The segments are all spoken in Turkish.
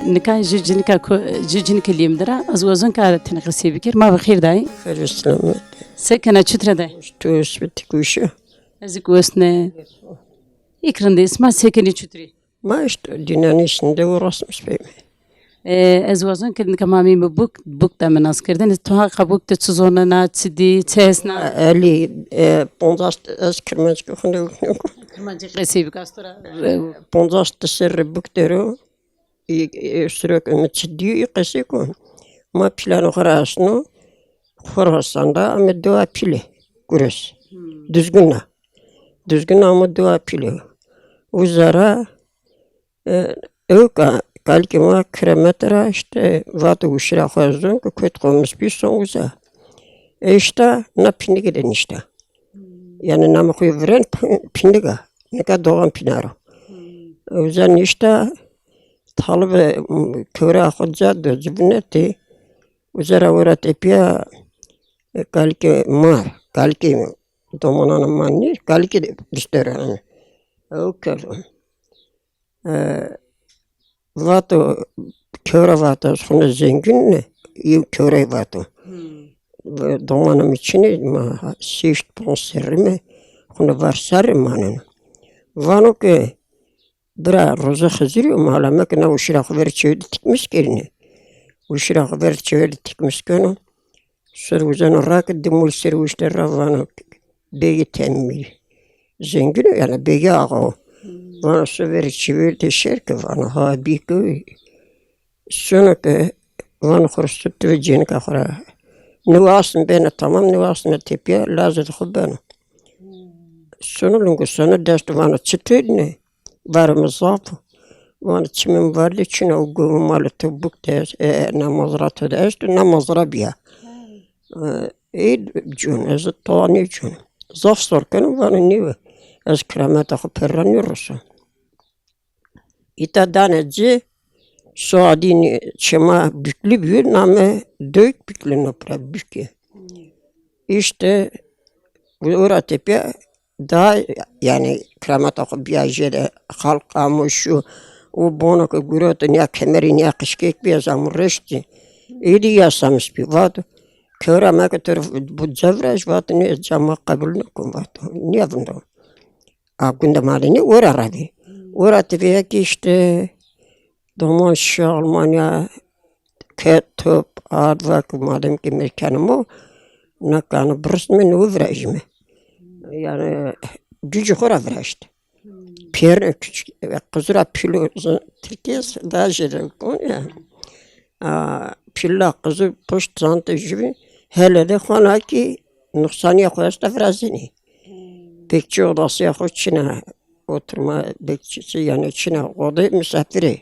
نكا جيجنك اليوم درا أزوجن كارتين غسي بكير ما بخير داي خير السلامة سكنة شترة داي توس بتكوشة أزيك وسنا يكرن دي اسمها سكنة شتري ما اشت ديناني سندو رسم سبيم أزوجن كدن كمامي بوك تامن أسكردن توها قبوك تتسوزونا تسدي تسنا علي بونزاست أذكر ما تكون خندو ما جي غسي بكاسترا بونزاست تسر بكتيرو يسرق متسدي يقسيكون ما بلانو خراسنو خراساندا أمدوا بيله كورس düzgün amudu apili. Uzara öka kalkima kilometre işte vatı uşra khazun ki köt qomus bir son uza. İşte na pini giden işte. Yani namı kuyuvren piniga. Ne kadar doğan pinaro. Uzan işte talebe köre akıca da cibneti. Uzara uğrat epiya kalki domanan mani kalki dişlerini. Öker. Vato köre vato sonra zengin ne? İyi köre vato. Domanım içine ma sift ponserime ona varsarım manen. Vano ki bira roza xiziri malama ki na uşrak verçevi tikmiş gelini. Uşrak verçevi tikmiş konu. Sırvuzan rak dimul sırvuşlar vano begi temmil. Zengin yani begi ağa. Vano verçevi de şerke vano ha biki. Sonra ki vano xurstut ve cenik akhra. نواصل بين التمام نواصل التبيع لازم خبانه شنو لونغو سنة داشت وانا تشتيدني بارم الزاف وانا تشمن بالي شنو قوم مالتو بوك داش نمزرات داشت نمزرا بيها ايد جون از الطواني جون زاف صور كانوا وانا نيوه از كرامات اخو براني الرسو ايتا دانا جي Suadini çema büklü bir name dök büklü nopra büke. İşte bu tepe daha yani kramat akı biyajere halka şu o bono ki gurot ne kemeri ne kışkek bir zamurreşti. İdi yasamış bir vadı. Körama kadar bu zavraş vadı ne cama kabul nukum vadı. Ne bunda? Akunda malini oraradı. Tepe ki işte Domaşa Almanya ketop advak madem ki mekanımı nakanı brusmen uvrajme. Yani gücü kora vrajdı. Pierre küçük kızıra pilo Türkiye daha jere kon ya. Pilla kızı post zantı gibi hele de xana ki nuksaniye koyasta vrazini. Bekçi odası ya içine oturma bekçisi yani içine oda misafiri.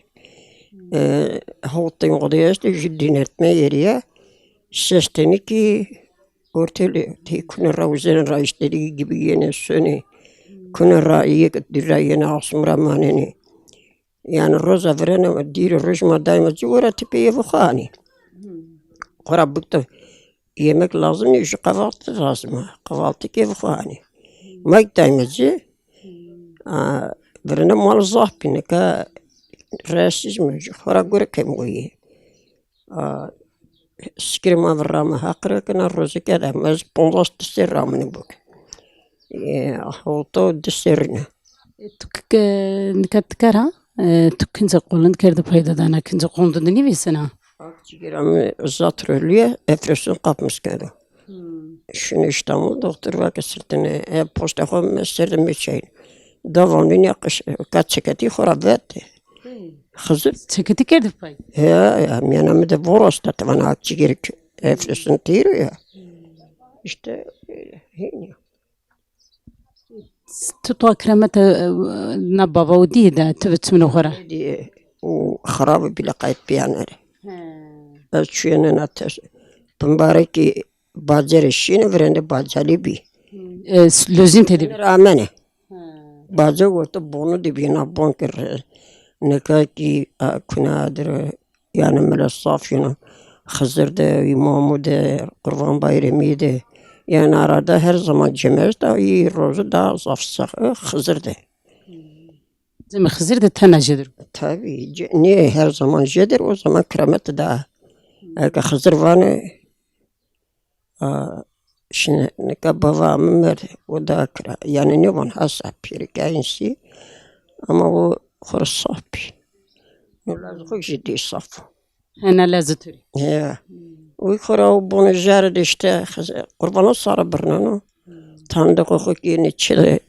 Halkın odaya işte ciddi etme yeriye sesteni ki ortaya tekune uzun raişleri gibi yine sönü kune raiye dirayene yine asmra maneni yani roza verene dir rojma daima civara tipiye vukhani qarabıkta yemek lazım ne şu kahvaltı lazım kahvaltı ki vukhani maktaymaci verene mal zahbine ka راسيزم خرا غور كم ويه سكرما برامه هقرا كنا روزي كذا ماز بونلاس تسير من بوك هوتو دسيرنا تك نكتكرا تكن زقولن كرد فايدة دانا كن زقولن دني بيسنا أكتيرام زاترولية أفرسون قابمس كذا شنو İstanbul doktor vakasırtını posta خو مسر ميشين دافون نيقش كاتشكتي خرابات Hazır. Çeketi kerdi pay. Ya yani de vorosta tavan akçı gerek eflesin tiro ya. İşte öyle. Tutwa kremete na baba udi da tüvüt münü khora. O خراب bile kayıt piyanere. Az çuyenen ateş. Pımbaraki bacar işini verende bacali bi. Lözün tedi. Ramene. Bacar orta bonu dibina bonker. نکه کی کنادر یعنی مال صافینا خزر ده امامو ده قربان bayramı ده yani arada her zaman cemez de iyi rozu da zafsak خزر ده Zemi Hızır da tenajedir. Tabii. Niye her zaman jedir o zaman kırameti daha. Eğer Hızır vanı şimdi ne kadar babamın mer o da kıra. Yani ne van hasa piri kayınsi ama o hırs sapi. Ne lazım ciddi saf. Hena lezzeti. Ya. O kıra o bunu jardı işte kurbanı sarı bırnanı. Tanıdık okuk yeni çile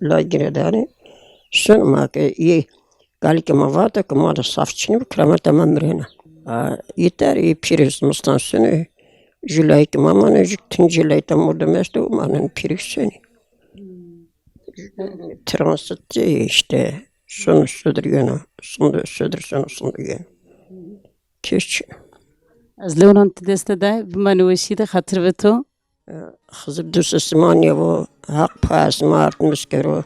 la giredani. Şunma ki iyi. Galike mavata ki mada safçını bir kramata mamrena. Yeter iyi piriz mustansını. Jülay ki mamanı jüktin jülay tam orada mesle umanın pirisini. Transit işte. Şunu södürüyor. Şunu södürüyor. Keşke. Az leonan tedeste de bmanuvşi de hatır ve to. Hızır düsesmaniye bu hak payası mart müskero.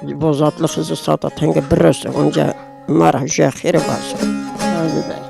Bozatlı hızı sata tenge birisi onca marah jahire bası. Hadi be.